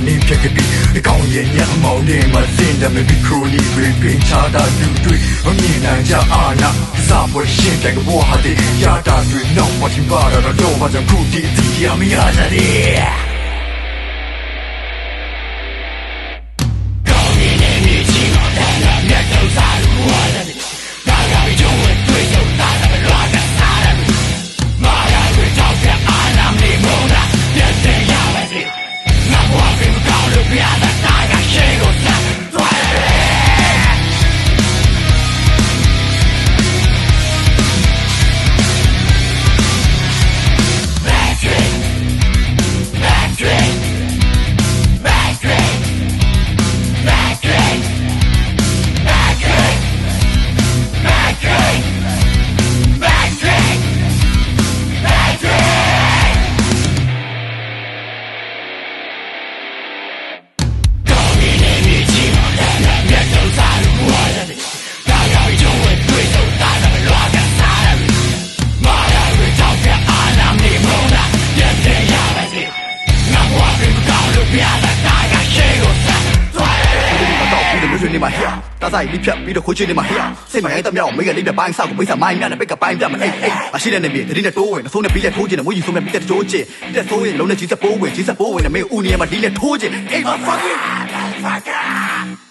name check it the count yen ya amount name ma sin da me be crony be pin cha da du twi ma min nan ja ana sa pwe shin like bo ha de ya da twi no ma tin ba da do ba ja ku ti ti ya mi ya sa deနေမှာဟဲ့တာဆိုင်လိဖြတ်ပြီးတော့ခိုးချွေးနေမှာဟဲ့စိတ်မရိုင်းတမြောက်မိကလေးပြပိုင်းဆောက်ကိုမိတ်ဆက်မိုင်းများနဲ့ပိတ်ကပိုင်းပြမအေးအရှိတဲ့နေမြေတတိနဲ့တိုးဝင်အဆုံးနဲ့ပြီးလက်ထိုးခြင်းနဲ့မွေးယူဆုံးနဲ့ပြီးတဲ့တိုးခြင်းတဲ့ဆိုးရင်လုံးနဲ့ကြီးစက်ပိုးဝင်နဲ့မေဦးနေမှာဒီနဲ့ထိုးခြင်းအေးမ fucking